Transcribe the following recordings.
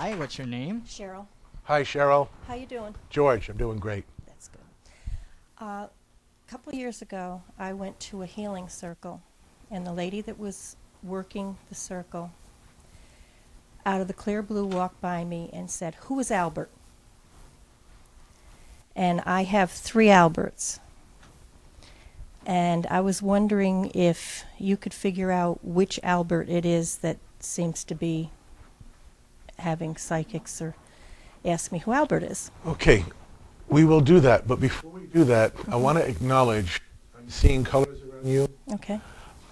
Hi, what's your name? Cheryl. Hi, Cheryl. How you doing? George, I'm doing great. That's good. A couple years ago, I went to a healing circle, and the lady that was working the circle, out of the clear blue, walked by me and said, "Who is Albert?" And I have 3 Alberts. And I was wondering if you could figure out which Albert it is that seems to be having psychics, or ask me who Albert is. Okay, we will do that, but before we do that, I want to acknowledge I'm seeing colors around you. Okay.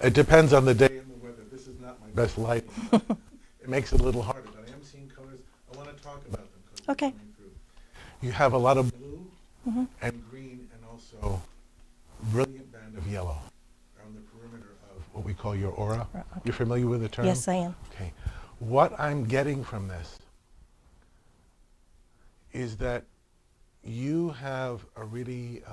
It depends on the day and the weather. This is not my best light. It makes it a little harder, but I am seeing colors. I want to talk about them. Okay. You have a lot of blue and green, and also brilliant band of yellow around the perimeter of what we call your aura. Okay. You're familiar with the term? Yes, I am. Okay. What I'm getting from this is that you have a really,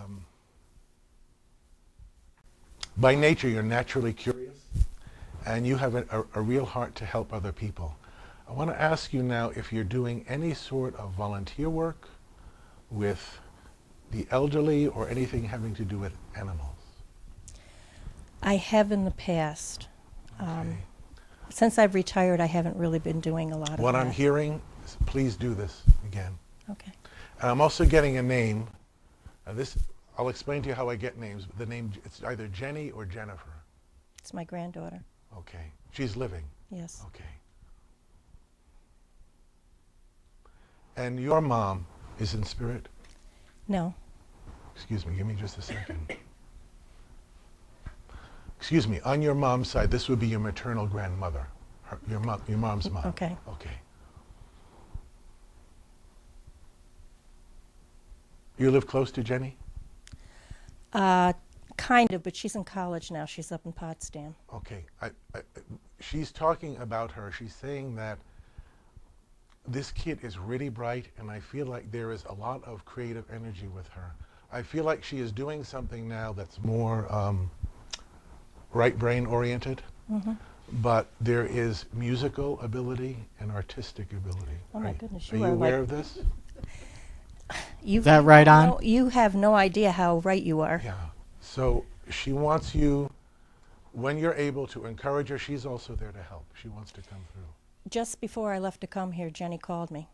by nature, you're naturally curious, and you have a real heart to help other people. I want to ask you now if you're doing any sort of volunteer work with the elderly or anything having to do with animals. I have in the past. Okay. Since I've retired, I haven't really been doing a lot of What that. I'm hearing is please do this again. Okay. And I'm also getting a name. I'll explain to you how I get names. The name, it's either Jenny or Jennifer. It's my granddaughter. Okay. She's living. Yes. Okay. And your mom is in spirit? No. Excuse me, give me just a second. Excuse me, on your mom's side, this would be your maternal grandmother, your mom's mom. Okay. Okay. You live close to Jenny? Kind of, but she's in college now. She's up in Potsdam. Okay. She's talking about her. She's saying that this kid is really bright, and I feel like there is a lot of creative energy with her. I feel like she is doing something now that's more right brain oriented, but there is musical ability and artistic ability. Oh my goodness, Are you you are aware like- of this? Is that right on? No, you have no idea how right you are. Yeah. So she wants you, when you're able to encourage her, she's also there to help. She wants to come through. Just before I left to come here, Jenny called me,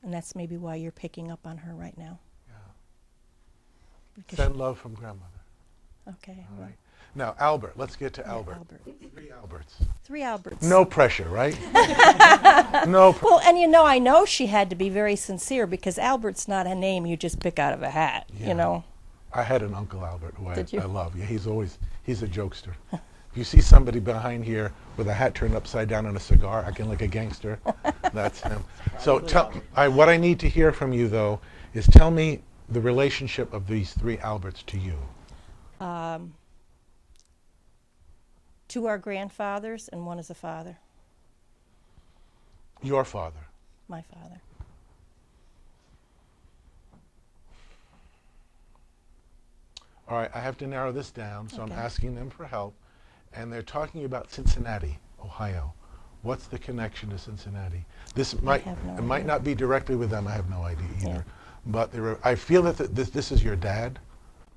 and that's maybe why you're picking up on her right now. Yeah. Because Send love from grandmother. Okay. All well, right. Now, Albert, let's get to yeah, Albert. Albert. 3 Alberts. 3 Alberts. No pressure, right? No pressure. Well, and I know she had to be very sincere, because Albert's not a name you just pick out of a hat, Yeah. you know. I had an Uncle Albert who Did you? I love. Yeah, he's a jokester. If you see somebody behind here with a hat turned upside down and a cigar, acting like a gangster, that's him. So what I need to hear from you, though, is tell me the relationship of these 3 Alberts to you. 2 are grandfathers, and 1 is a father, Your father. my father. All right, I have to narrow this down, so I'm Okay. asking them for help. And they're talking about Cincinnati, Ohio. What's the connection to Cincinnati? This might have no it might idea. not be directly with them. I have no idea either. Yeah. But I feel that this is your dad.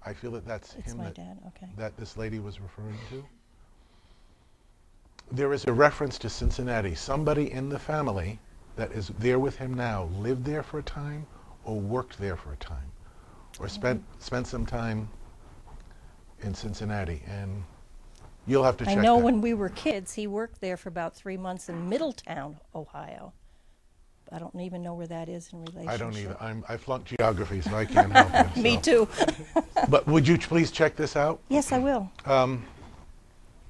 I feel that that's It's him my dad, okay. that this lady was referring to. There is a reference to Cincinnati. Somebody in the family that is there with him now lived there for a time, or worked there for a time, or spent some time in Cincinnati. And you'll have to check I know that. when we were kids, he worked there for about 3 months in Middletown, Ohio. I don't even know where that is in relationship. I don't either. I flunked geography, so I can't help you. Me so. too. But would you please check this out? Yes, I will.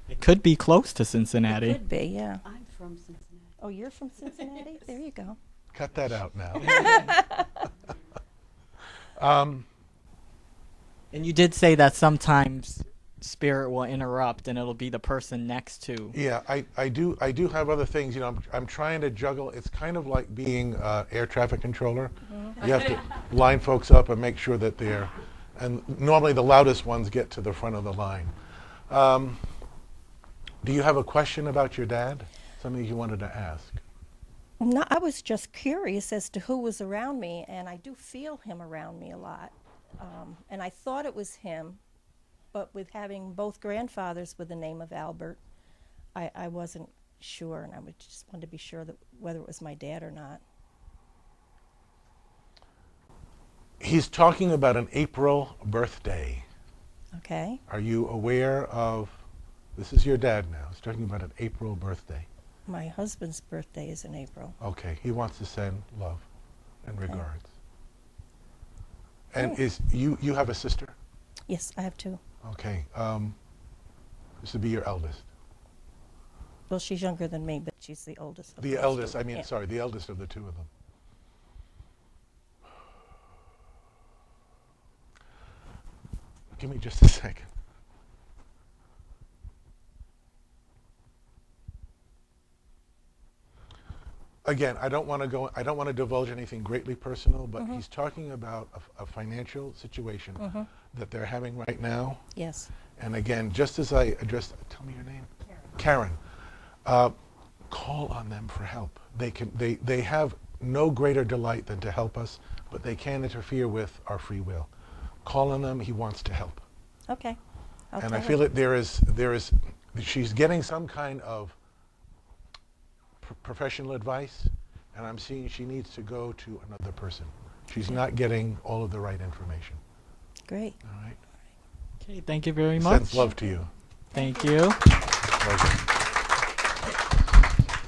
It could be close to Cincinnati. Could be, yeah. I'm from Cincinnati. Oh, you're from Cincinnati? There you go. Cut that out now. And you did say that sometimes spirit will interrupt and it'll be the person next to. Yeah, I do have other things. I'm trying to juggle. It's kind of like being air traffic controller. You have to line folks up and make sure that they're, and normally the loudest ones get to the front of the line. Do you have a question about your dad? Something you wanted to ask? No, I was just curious as to who was around me, and I do feel him around me a lot. And I thought it was him, but with having both grandfathers with the name of Albert, I wasn't sure, and I would just wanted to be sure that whether it was my dad or not. He's talking about an April birthday. Okay. Are you aware of, this is your dad now, he's talking about an April birthday. My husband's birthday is in April. Okay, he wants to send love and Okay. regards. And Oh. is you have a sister? Yes, I have two. Okay, this would be your eldest. Well, she's younger than me, but she's the oldest. Of The those eldest, two. I mean, Yeah. sorry, the eldest of the two of them. Give me just a second. Again, I don't want to divulge anything greatly personal, but he's talking about a financial situation that they're having right now. Yes. And again, just as I addressed, tell me your name. Karen. Call on them for help. They have no greater delight than to help us, but they can't interfere with our free will. Call on them. He wants to help. Okay. And I feel that there is, she's getting some kind of professional advice, and I'm seeing she needs to go to another person. She's not getting all of the right information. Great. All right. Okay, thank you very much. Sends love to you. Thank you. Pleasure.